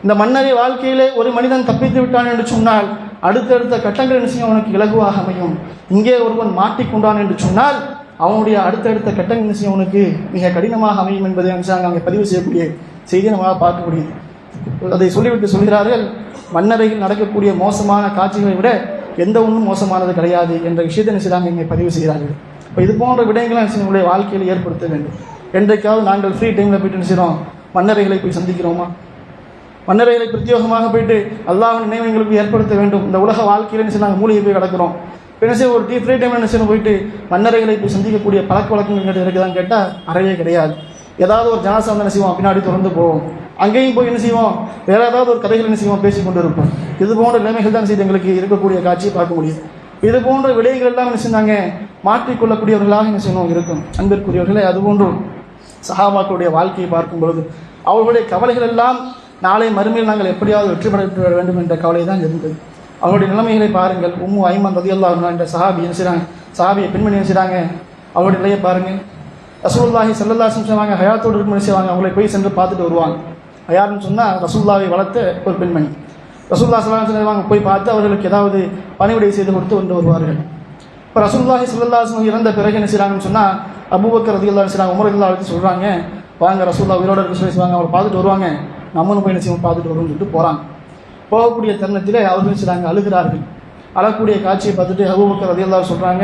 இந்த மன்னரை வாழ்க்கையிலே ஒரு மனிதன் தப்பித்து விட்டான் என்று சொன்னால் அடுத்தடுத்த கட்டங்கள் நிச்சயம் அவனுக்கு இலகுவாக அமையும். இங்கே ஒருவன் மாட்டிக்கொண்டான் என்று சொன்னால் அவனுடைய அடுத்தடுத்த கட்டங்கள் நிச்சயம் அவனுக்கு மிக கடினமாக அமையும் என்பதை அங்கே பதிவு செய்யக்கூடிய செய்தியை நம்மளால் பார்க்கக்கூடியது. அதை சொல்லிவிட்டு சொல்கிறார்கள், மன்னரையில் நடக்கக்கூடிய மோசமான காட்சிகளை விட எந்த ஒன்றும் மோசமானது கிடையாது என்ற விஷயத்தை நினைச்சாங்க இங்கே பதிவு செய்கிறார்கள். இப்போ இது போன்ற விடயங்களை நம்முடைய வாழ்க்கையில் ஏற்படுத்த வேண்டும். என்றைக்காவது நாங்கள் ஃப்ரீ டைமில் போயிட்டு நினைச்சிடும் மன்னரைகளை போய் சந்திக்கிறோமா? மன்னரைகளை பிரத்யோகமாக போயிட்டு அல்லாஹ்வின் நினைவை எங்களுக்கு ஏற்படுத்த வேண்டும். இந்த உலக வாழ்க்கையில் நினைச்சு நாங்கள் மூலிகை போய் கிடக்கிறோம். பின்னே ஒரு ஃப்ரீ டைமில் நினைச்சு போயிட்டு மன்னரைகளை போய் சந்திக்கக்கூடிய பழக்க வழக்கங்கள் இருக்குதான்னு கேட்டால் அறவே கிடையாது. ஏதாவது ஒரு ஜனாசா வந்து என்ன செய்வோம், பின்னாடி தொடர்ந்து போவோம், அங்கேயும் போய் என்ன செய்வோம், வேற ஏதாவது ஒரு கதைகள் என்ன செய்வோம், பேசி கொண்டு இருப்போம். இது போன்ற நிலைமைகள் தான் செய்து எங்களுக்கு இருக்கக்கூடிய காட்சியை பார்க்க முடியும். இது போன்ற விடயங்கள் எல்லாம் என்ன செஞ்சாங்க, மாற்றிக்கொள்ளக்கூடியவர்களாக என்ன செய்யணும் இருக்கும். அன்பிற்குரியவர்களே, அதுபோன்றும் சஹாபாக்களுடைய வாழ்க்கையை பார்க்கும் பொழுது அவர்களுடைய கவலைகள் எல்லாம் நாளை மறுமையில் நாங்கள் எப்படியாவது வெற்றி பெற வேண்டும் என்ற கவலை தான் இருந்தது. அவருடைய நிலைமைகளை பாருங்கள். உம்மு ஐமன் ரலியல்லாஹு அன்ஹா என்ற சஹாபி என்ன செய்கிறாங்க, சஹாபியை பெண்மணி என்ன செய்கிறாங்க, அவருடைய நிலையை பாருங்கள். ரசூலுல்லாஹி ஸல்லல்லாஹு அலைஹி வஸல்லம் சொன்னாங்க, ஹயாத்தோடு இருக்கும் என்ன செய்வாங்க, அவங்களை போய் சென்று பார்த்துட்டு வருவாங்க. யாருன்னு சொன்னால் ரசூலுல்லாஹை வளர்த்த ஒரு பெண்மணி. ரசூலுல்லாஹி ஸல்லல்லாஹு அலைஹி வஸல்லம் போய் பார்த்து அவர்களுக்கு ஏதாவது பணிவிடை செய்து கொடுத்து கொண்டு வருவார்கள். இப்போ ரசூலுல்லாஹி ஸல்லல்லாஹு அலைஹி வஸல்லம் இறந்த பிறகு என்ன செய்கிறாங்கன்னு சொன்னால் அபூபக்கர் ரலியல்லாஹு அன்ஹு செய்கிறாங்க, உமர் ரலியல்லாஹு அன்ஹு சொல்கிறாங்க, வாங்க ரசூலுல்லாஹ் உயிரோட இருக்க சொல்லி செய்வாங்க, அவங்களை பார்த்துட்டு வருவாங்க, நம்மளும் போய் என்ன செய்வோம் பார்த்துட்டு வருவோம்னு சொல்லிட்டு போகிறாங்க. போகக்கூடிய தருணத்தில் அவர்கள் செய்கிறாங்க, அழுகிறார்கள். அழக்கூடிய காட்சியை பார்த்துட்டு அபூபக்கர் ரலியல்லாஹு அன்ஹு சொல்கிறாங்க,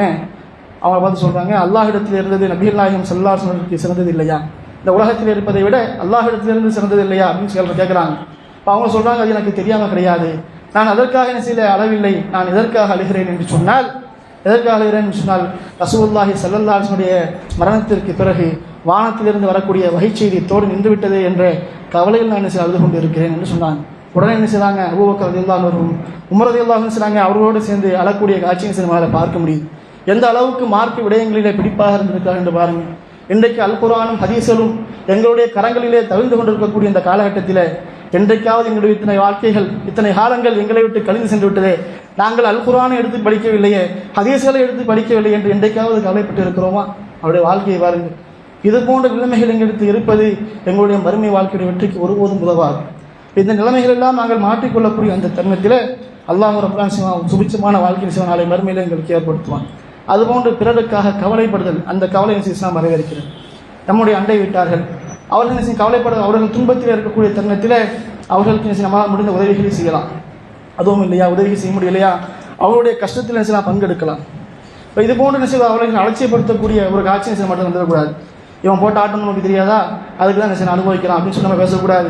அவங்களை பார்த்து சொல்கிறாங்க, அல்லாஹ்விடத்தில் இருந்தது நபிகள் நாயகம் ஸல்லல்லாஹு அலைஹி வஸல்லம் சிறந்தது இல்லையா, இந்த உலகத்தில் இருப்பதை விட அல்லாஹ்விடத்திலிருந்து சிறந்தது இல்லையா அப்படின்னு கேட்குறாங்க. இப்போ அவங்க சொல்கிறாங்க, அது எனக்கு தெரியாமல் கிடையாது, நான் அதற்காக என்ன செய்ய அளவில்லை, நான் எதற்காக அழுகிறேன் என்று சொன்னால், எதற்காக அழுகிறேன் என்று சொன்னால் ரசூலுல்லாஹி ஸல்லல்லாஹு அலைஹி வஸல்லம் மரணத்திற்கு பிறகு வானத்திலிருந்து வரக்கூடிய வகைச்செய்தி தோடு நின்றுவிட்டது என்ற கவலையில் நான் என்ன செய்ய அழுது கொண்டு இருக்கிறேன் என்று சொன்னாங்க. உடனே என்ன செய்தாங்க, அபூபக்கர் ரலியல்லாஹு அன்ஹு உமர் ரலியல்லாஹு அன்ஹு செய்தாங்க, அவர்களோடு சேர்ந்து அழக்கூடிய காட்சியை நம்மளால் பார்க்க முடியும். எந்த அளவுக்கு மார்க்க விடயங்களிலே பிடிப்பாக இருந்திருக்கார் என்று பாருங்கள். இன்றைக்கு அல் குர்ஆனும் ஹதீஸும் எங்களுடைய கரங்களிலே தவிழ்ந்து கொண்டிருக்கக்கூடிய இந்த காலகட்டத்தில் என்றைக்காவது எங்களுடைய இத்தனை வாழ்க்கைகள் இத்தனை காலங்கள் எங்களை விட்டு கழிந்து சென்று விட்டதே, நாங்கள் அல் குர்ஆனை எடுத்து படிக்கவில்லையே, ஹதீஸ்களை எடுத்து படிக்கவில்லை என்று என்றைக்காவது கவலைப்பட்டு இருக்கிறோமா? அவருடைய வாழ்க்கையை பாருங்கள். இது போன்ற நிலைமைகள் எங்களுக்கு இருப்பது எங்களுடைய மறுமை வாழ்க்கையுடைய வெற்றிக்கு ஒருபோதும் உதவாது. இந்த நிலைமைகள் எல்லாம் நாங்கள் மாற்றிக்கொள்ளக்கூடிய அந்த தருணத்தில் அல்லாஹ் ரப்பல் ஆலமீன் சுபிட்சமான வாழ்க்கை சிவன் நாளை மறுமையில் எங்களுக்கு ஏற்படுத்துவான். அதுபோன்று பிறருக்காக கவலைப்படுதல், அந்த கவலை இஸ்லாம் வரவேற்கிறது. நம்முடைய அண்டை வீட்டார்கள் அவர்கள் கவலைப்பட, அவர்கள் துன்பத்தில் இருக்கக்கூடிய தருணத்தில் அவர்களுக்கு நம்மளால் முடிந்த உதவிகளை செய்யலாம். அதுவும் இல்லையா, உதவி செய்ய முடியலையா, அவருடைய கஷ்டத்தில் நினைச்சு பங்கெடுக்கலாம். இப்போ இது போன்ற நினைச்சு அவர்களை அலட்சியப்படுத்தக்கூடிய ஒரு காட்சி நினைச்சு மட்டும் வந்துடக்கூடாது. இவன் போட்ட ஆட்டம் நமக்கு தெரியாதா, அதுக்கு தான் நினைச்சு அனுபவிக்கலாம் அப்படின்னு சொல்லி நம்ம பேசக்கூடாது.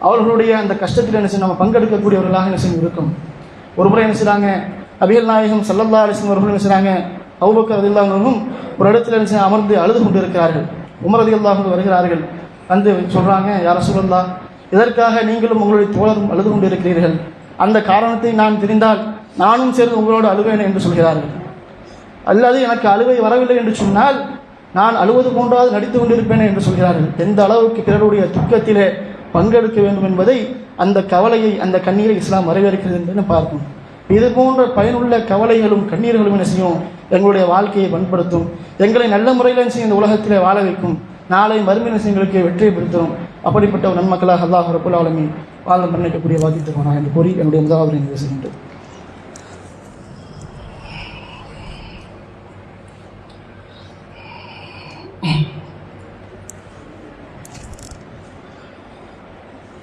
அவர்களுடைய அந்த கஷ்டத்தில் நினைச்சு நம்ம பங்கெடுக்கக்கூடியவர்களாக நினைச்சு இருக்கும். ஒரு முறை என்ன செய்றாங்க, நபிகள் நாயகம் ஸல்லல்லாஹு அலைஹி வஸல்லம் அவர்கள் என்ன செய்றாங்க, அபூபக்கர் ரலியல்லாஹு அன்ஹு ஒரு இடத்துல நினைச்சு அமர்ந்து அழுது கொண்டு இருக்கிறார்கள். உமர் ரலியல்லாஹு அன்ஹு வருகிறார்கள், வந்து சொல்றாங்க, யா ரசூலல்லாஹ், இதற்காக நீங்களும் உங்களுடைய தோழரும் அழுது கொண்டு இருக்கிறீர்கள், அந்த காரணத்தை நான் தெரிந்தால் நானும் சேர்ந்து உங்களோடு அழுவேன் என்று சொல்கிறார்கள். அல்லது எனக்கு அழுவை வரவில்லை என்று சொன்னால் நான் அழுவது போன்றாவது நடித்து கொண்டிருப்பேன் என்று சொல்கிறார்கள். எந்த அளவுக்கு பிறருடைய துக்கத்திலே பங்கெடுக்க வேண்டும் என்பதை, அந்த கவலையை, அந்த கண்ணீரை இஸ்லாம் வரவேற்கிறது என்று பார்க்கும். இது போன்ற பயனுள்ள கவலைகளும் கண்ணீர்களும் என்ன செய்யும், எங்களுடைய வாழ்க்கையை பண்படுத்தும், எங்களை நல்ல முறையில் செய்யும் இந்த உலகத்திலே வாழ வைக்கும், நாளை மறுமை எங்களுக்கு வெற்றியை பெறுத்தும். அப்படிப்பட்ட ஒரு நன்மக்களாக அல்லாஹ் ரப்பல் ஆலமீன் வாழ பண்ணிக்கக்கூடிய வாக்கியத்துக்கான என்று கூறி என்னுடைய முதலாவது பேசுகின்றேன்.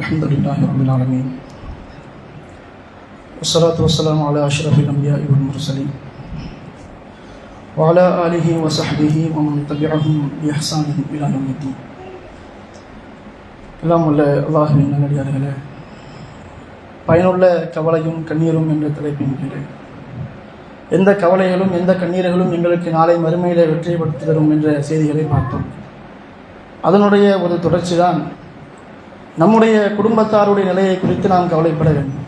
அல்ஹம்துலில்லாஹி ரப்பில் ஆலமீன் வஸ்ஸலாத்து வஸ்ஸலாமு அலா அஷ்ரஃபில் அன்பியாஇ வல் முர்ஸலீன் வஅலா ஆலிஹி வஸஹ்பிஹி வமன் தபிஅஹும் பிஇஹ்சானின் இலா யௌமித்தீன். எல்லாம் உள்ள அல்லாஹ்வின் நல்லடியார்களே, பயனுள்ள கவலையும் கண்ணீரும் என்ற தலைப்பின் கீழ் எந்த கவலைகளும் எந்த கண்ணீர்களும் எங்களுக்கு நாளை மறுமையிலே வெற்றிப்படுத்தி தரும் என்ற செய்திகளை பார்த்தோம். அதனுடைய ஒரு தொடர்ச்சி தான் நம்முடைய குடும்பத்தாருடைய நிலையை குறித்து நாம் கவலைப்பட வேண்டும்.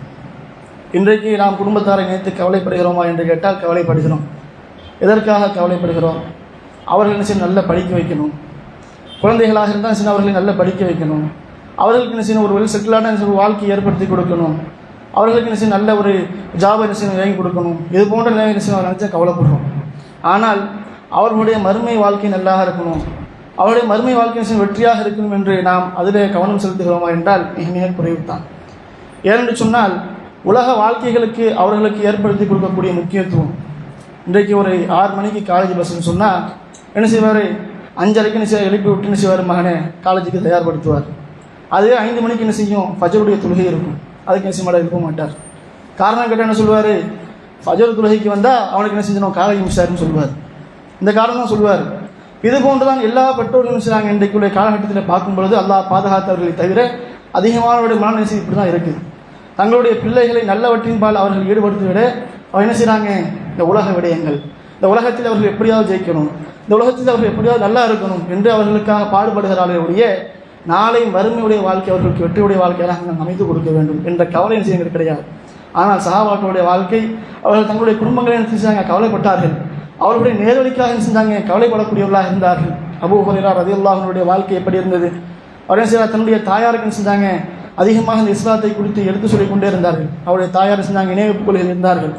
இன்றைக்கு நாம் குடும்பத்தாரை நினைத்து கவலைப்படுகிறோமா என்று கேட்டால் கவலைப்படுகிறோம். எதற்காக கவலைப்படுகிறோம்? அவர்கள் சின்ன நல்ல படிக்க வைக்கணும். குழந்தைகளாக இருந்தால் சின்ன அவர்களை நல்ல படிக்க வைக்கணும். அவர்களுக்கு சின்ன ஒரு வெல் செட்டிலான வாழ்க்கையை ஏற்படுத்தி கொடுக்கணும். அவர்களுக்கு நல்ல ஒரு ஜாபை வாங்கி கொடுக்கணும். இது போன்ற நிலையை நினைச்சா கவலைப்படுறோம். ஆனால் அவர்களுடைய மறுமை வாழ்க்கை நல்லாக இருக்கணும், அவருடைய மறுமை வாழ்க்கை வெற்றியாக இருக்கணும் என்று நாம் அதிலே கவனம் செலுத்துகிறோமா என்றால் மிக மிக குறைவுதான். ஏனென்று சொன்னால் உலக வாழ்க்கைகளுக்கு அவர்களுக்கு ஏற்படுத்தி கொடுக்கக்கூடிய முக்கியத்துவம். இன்றைக்கு ஒரு 6 மணிக்கு காலேஜ் பஸ்ன்னு சொன்னால் என்ன செய்வார்? 5:30க்கு என்ன செய்வார்? எழுப்பி விட்டு என்ன செய்வார்? மகனே காலேஜுக்கு தயார்படுத்துவார். அதுவே 5 மணிக்கு என்ன செய்யும்? ஃபஜருடைய தொழுகை இருக்கும். அதுக்கு என்ன செய்ய எழுப்ப மாட்டார். காரணம் கேட்டால் என்ன சொல்லுவார்? ஃபஜர் தொழுகைக்கு வந்தால் அவனுக்கு என்ன செஞ்சணும்? காலேஜ் மிஸ்ஸாருன்னு சொல்லுவார். இந்த காரணம் தான் சொல்லுவார். இது போன்று தான் எல்லா பெற்றோர்களும் செய்கிறாங்க. இன்றைக்குள்ள காலகட்டத்தில் பார்க்கும் பொழுது அல்லாஹ் பாதுகாத்தவர்களை தவிர அதிகமானவருடைய மனநிலை இப்படி தான் இருக்குது. தங்களுடைய பிள்ளைகளை நல்லவற்றின் பால் அவர்கள் ஈடுபடுத்தி விட அவர் என்ன செய்கிறாங்க? இந்த உலக விடயங்கள், இந்த உலகத்தில் அவர்கள் எப்படியாவது ஜெயிக்கணும், இந்த உலகத்தில் அவர்கள் எப்படியாவது நல்லா இருக்கணும் என்று அவர்களுக்காக பாடுபடுகிறார்களுடைய நாளை மறுமையுடைய வாழ்க்கை அவர்களுக்கு வெற்றியுடைய வாழ்க்கையாக நாம் அமைத்து கொடுக்க வேண்டும் என்ற கவலை விஷயங்கள் கிடையாது. ஆனால் சஹாபாக்களுடைய வாழ்க்கை, அவர்கள் தங்களுடைய குடும்பங்களை என்ன செஞ்சாங்க? கவலைப்பட்டார்கள். அவர்களுடைய நேர்வழிக்காக என்ன செஞ்சாங்க? கவலைப்படக்கூடியவர்களாக இருந்தார்கள். அபூ ஹுரைரா ரலியல்லாஹு அன்ஹுடைய வாழ்க்கை எப்படி இருந்தது? அவர் என்ன செய்தார்? தன்னுடைய தாயாருக்கு என்ன செஞ்சாங்க? அதிகமாக இந்த இஸ்லாத்தை குறித்து எடுத்து சொல்லிக் கொண்டே இருந்தார்கள். அவருடைய தாயார் செஞ்சாங்க இணைப்பு கொள்கையில் இருந்தார்கள்.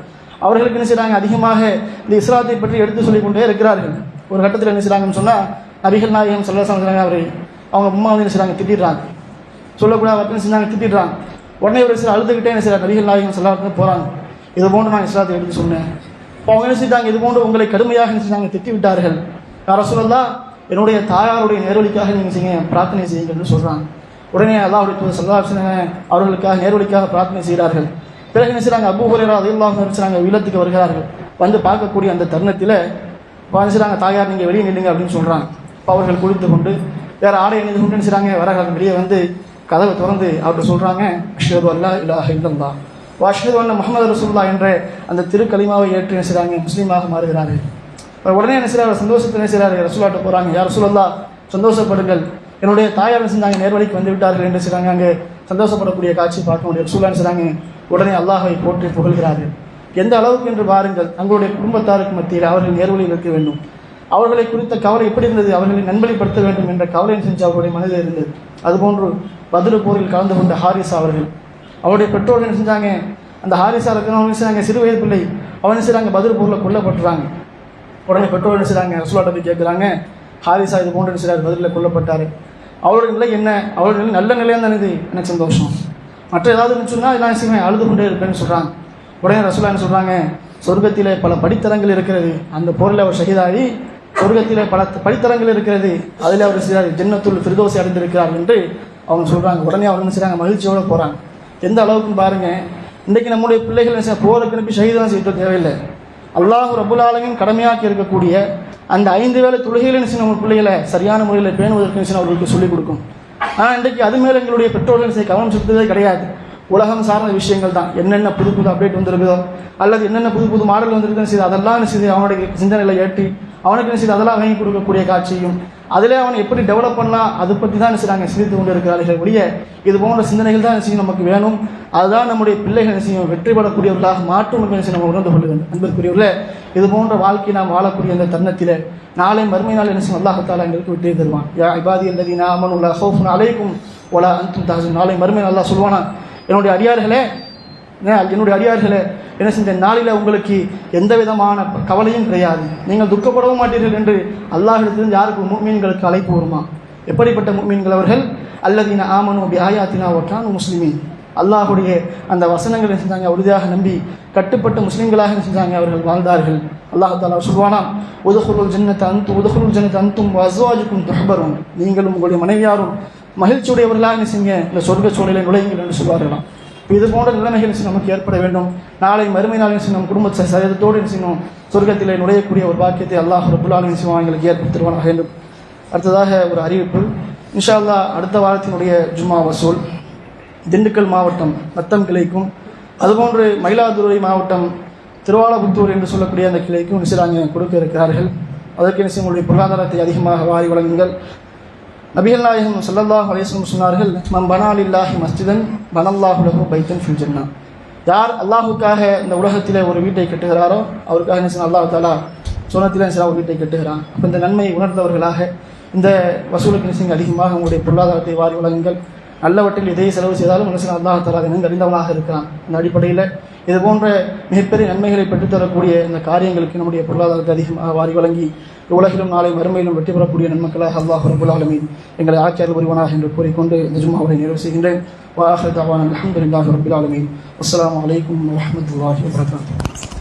அவர்களுக்கு என்ன செய்கிறாங்க? அதிகமாக இந்த இஸ்லாத்தை பற்றி எடுத்து சொல்லிக் கொண்டே இருக்கிறார்கள். ஒரு கட்டத்தில் என்ன செய்கிறாங்கன்னு சொன்னால் நபிகள் நாயகம் ஸல்லல்லாஹு அலைஹி வஸல்லம் அவரை அவங்க அம்மா வந்து என்ன செய்கிறாங்க? திட்டிடுறாங்க. சொல்லக்கூடாது என்ன செஞ்சாங்க? திட்டிடுறாங்க. உடனே ஒரு சில அழுதுகிட்டே என்ன செய்கிறார்? நபிகள் நாயகம் ஸல்லல்லாஹு அலைஹி வஸல்லம் போகிறாங்க. இது போன்று நான் இஸ்லாத்தை எடுத்து சொன்னேன். இப்போ அவங்க என்ன செஞ்சாங்க? இது போன்று உங்களை கடுமையாக என்ன செஞ்சாங்க? திட்டி விட்டார்கள். யா ரசூலல்லாஹ், என்னுடைய தாயாருடைய நேர்வழிக்காக நீங்கள் செய்யுங்க, பிரார்த்தனை செய்யுங்கன்னு சொல்கிறாங்க. உடனே அல்லாஹ்வுடைய தூதர் ஸல்லல்லாஹு அலைஹி வஸல்லம் அவர்களுக்காக நேர்வழிக்காக பிரார்த்தனை செய்கிறார்கள். பிறகு என்ன செய்கிறாங்க? அபூ ஹுரைரா ரலியல்லாஹு அன்ஹு செய்கிறாங்க, இல்லத்துக்கு வருகிறார்கள். வந்து பார்க்கக்கூடிய அந்த தருணத்தில் என்ன செய்கிறாங்க? தாயார் நீங்கள் வெளியே நில்லுங்க அப்படின்னு சொல்கிறாங்க. இப்போ அவர்கள் குளித்து கொண்டு வேறு ஆடை அணிந்து கொண்டு என்ன செய்கிறாங்க? வராங்க. வெளியே வந்து கதவை திறந்து அவர்கிட்ட சொல்கிறாங்க, அஷ்ஹது அல்லா இலாஹ இல்லல்லாஹ் வ அஷ்ஹது அன்ன முஹம்மது ரசூலுல்லாஹ் என்ற அந்த திருக்கலிமாவை ஏற்று என்ன செய்கிறாங்க? முஸ்லீமாக மாறுகிறார்கள். உடனே என்ன செய்கிறார்? சந்தோஷத்தில் என்ன செய்கிறார்? ரசூலுல்லாஹ்ட்ட போகிறாங்க. யா ரசூலல்லாஹ், சந்தோஷப்படுங்கள், என்னுடைய தாயார் செஞ்சாங்க நேர்வழிக்கு வந்து விட்டார்கள் என்று செய்கிறாங்க. அங்கே சந்தோஷப்படக்கூடிய காட்சி பார்க்க முடியும். ரசூலுல்லாஹ் செய்கிறாங்க, உடனே அல்லாஹை போற்றி புகழ்கிறார்கள். எந்த அளவுக்கு என்று பாருங்கள். தங்களுடைய குடும்பத்தாருக்கு மத்தியில் அவர்கள் நேர்வழியில் இருக்க வேண்டும், அவர்களை குறித்த கவலை எப்படி இருந்தது? அவர்களை நண்பலைப்படுத்த வேண்டும் என்ற கவலை செஞ்சு அவருடைய மனதில் இருந்தது. அதுபோன்று பத்ர் போரில் கலந்து கொண்ட ஹாரிசா அவர்கள், அவருடைய பெற்றோர்கள் என்ன செஞ்சாங்க? அந்த ஹாரிசா இருக்கிறவங்க செய்கிறாங்க, சிறு வயது பிள்ளை, அவன் செய்கிறாங்க பத்ர் போரில் கொல்லப்பட்டுறாங்க. உடனே பெற்றோர்கள் என்ன செய்கிறாங்க? ரசூலுல்லாஹ்ட்ட போய் கேட்குறாங்க, ஹாரிசா இது போன்று செய்கிறார், பதிலில் கொல்லப்பட்டார், அவருடைய நிலை என்ன? அவருடைய நிலை நல்ல நிலையாக தான் இது, எனக்கு சந்தோஷம். மற்ற ஏதாவது சொன்னால் இதெல்லாம் செய்வேன், அழுது கொண்டே இருப்பேன்னு சொல்கிறாங்க. உடனே ரசூலுல்லாஹ் என்ன சொல்கிறாங்க? சொர்க்கத்திலே பல படித்தரங்கள் இருக்கிறது, அந்த போரில் அவர் ஷஹீதாகி சொர்க்கத்திலே பல படித்தரங்கள் இருக்கிறது, அதில் அவர் செய்கிறார் ஜன்னத்துல் ஃபிர்தௌஸை அடைந்திருக்கிறார் என்று அவங்க சொல்கிறாங்க. உடனே அவங்க என்ன செய்கிறாங்க? மகிழ்ச்சியோடு போகிறாங்க. எந்த அளவுக்குன்னு பாருங்கள். இன்றைக்கு நம்முடைய பிள்ளைகள் என்ன போருக்கு அனுப்பி ஷஹீதான் செய்ய தேவையில்லை. அல்லாஹ் ரப்புல் ஆலமீன் கடமையாக்கி இருக்கக்கூடிய அந்த 5 வேளை தொழுகையில் என்ன செய்யணும்? நம்ம பிள்ளைகளை சரியான முறையில் பேணுவதற்கு என்ன அவர்களுக்கு சொல்லிக் கொடுக்கும். ஆனால் இன்றைக்கு அது மேலே எங்களுடைய பெற்றோர்கள் கவனம் செலுத்துவதே கிடையாது. உலகம் சார்ந்த விஷயங்கள் தான். என்னென்ன புது புது அப்டேட் வந்திருக்குதோ, அல்லது என்னென்ன புது புது மாடல் வந்திருக்குன்னு செய்து அதெல்லாம் என்ன செய்து அவனுடைய சிந்தனையில் ஏற்றி அவனுக்கு என்ன செய்து அதெல்லாம் வாங்கி கொடுக்கக்கூடிய காட்சியும், அதிலே அவனை எப்படி டெவலப் பண்ணலாம் அதை பற்றி தான் என்ன செய்கிறாங்க? சிந்தித்து கொண்டு இருக்கிறார்கள். ஒழிய இது போன்ற சிந்தனைகள் தான் என்ன செய்யும் நமக்கு வேணும். அதுதான் நம்முடைய பிள்ளைகள் என்ன செய்யும்? வெற்றி பெறக்கூடியவர்களாக மாற்றும் என்று நம்ம உணர்ந்து கொள்ள வேண்டும். அன்பிற்குரியவர்களே, இது போன்ற வாழ்க்கை நாம் வாழக்கூடிய அந்த தருணத்தில் நாளை மறுமை நாள் என்ன செய்யும்? அல்லாஹ் தஆலா எங்களுக்கு விட்டே தருவான். யா இபாதி அல்லதீன ஆமனு லா ஹௌஃபுன் அலைக்கும் வலா அன்தும் தஹ்சனுன். நாளை மறுமை நாள் அல்லாஹ் சொல்வானா, என்னுடைய அடியார்களே என்ன செஞ்ச நாளில் உங்களுக்கு எந்த விதமான கவலையும் கிடையாது, நீங்கள் துக்கப்படவும் மாட்டீர்கள் என்று அல்லாஹ்விடத்திலிருந்து யாருக்கு? முஃமின்களுக்கு அழைப்பு வருமா? எப்படிப்பட்ட முஃமின்கள் அவர்கள்? அல்லதீன ஆமனு பி ஆயாத்தினா வ கானூ முஸ்லிமீன். அல்லாஹுடைய அந்த வசனங்களை என்ன செஞ்சாங்க? உறுதியாக நம்பி கட்டுப்பட்ட முஸ்லிம்களாக என்ன செஞ்சாங்க? அவர்கள் வாழ்ந்தார்கள். அல்லாஹ் தஆலா சொல்வானாம், உதுகுலுல் ஜன்னத அன்தும் வ அஸ்வாஜுக்கும் துஹ்பரும். நீங்களும் உங்களுடைய மனைவியாரும் மகிழ்ச்சியுடையவர்களாக என்ன செய்யுங்க? இந்த சொர்க்க சூழலை நுழையுங்கள் என்று சொல்வார்களாம். இது போன்ற நிலைமைகள் நமக்கு ஏற்பட வேண்டும். நாளை மறுமை நாள் நம் குடும்ப சதத்தோடு செய்யணும் சொர்க்கத்திலே நுழையக்கூடிய ஒரு பாக்கியத்தை அல்லாஹ் ரப்புல் ஆலமீன் எங்களுக்கு ஏற்படுத்துவானாக வேண்டும். அடுத்ததாக ஒரு அறிவிப்பு. இன்ஷா அல்லாஹ் அடுத்த வாரத்தினுடைய ஜும்மா வசூல் திண்டுக்கல் மாவட்டம் நத்தம் கிளைக்கும், அதுபோன்று மயிலாதுறை மாவட்டம் திருவாலபுத்தூர் என்று சொல்லக்கூடிய அந்த கிளைக்கும் நிச்சயமாக கொடுக்க இருக்கிறார்கள். அதற்கு நிச்சயம் உங்களுடைய பொருளாதாரத்தை அதிகமாக வாரி வழங்குங்கள். நபிகள் நாயகம் ஸல்லல்லாஹு அலைஹி வஸல்லம் சொன்னார்கள், மன் பனா லில்லாஹி மஸ்ஜிதன் பனல்லாஹு லஹு பைத்தன் ஃபில் ஜன்னah. யார் அல்லாஹுக்காக இந்த உலகத்திலே ஒரு வீட்டை கட்டுகிறாரோ அவருக்காக நிச்சயம் அல்லாஹ் தஆலா சொர்க்கத்திலே நிச்சயம் ஒரு வீட்டை கட்டுகிறான். அப்போ இந்த நன்மையை உணர்ந்தவர்களாக இந்த வசூலுக்கு நிச்சயம் அதிகமாக உங்களுடைய பொருளாதாரத்தை வாரி வழங்குங்கள். நல்லவற்றில் எதை செலவு செய்தாலும் நிச்சயம் அல்லாஹ் தஆலா நன்கு அறிந்தவனாக இருக்கிறான். இந்த அடிப்படையில் இது போன்ற மிகப்பெரிய நன்மைகளை பெற்றுத்தரக்கூடிய இந்த காரியங்களுக்கு நம்முடைய பொருளாதாரத்தை அதிகமாக வாரி வழங்கி உலகிலும் நாளை மறுமையிலும் வெற்றி பெறக்கூடிய நன்மக்களாக அல்லாஹ் ரப்பல் ஆலமீன் எங்களை ஆக்கியால் புரிவானாக என்று கூறிக்கொண்டு இந்த ஜும்மாவை நிறைவு செய்கின்றேன். வ ஆகிரு தஅவானா அல்ஹம்துலில்லாஹி ரப்பில் ஆலமீன். அஸ்ஸலாமு அலைக்கும் வ ரஹ்மத்துல்லாஹி வ பரகாத்துஹு.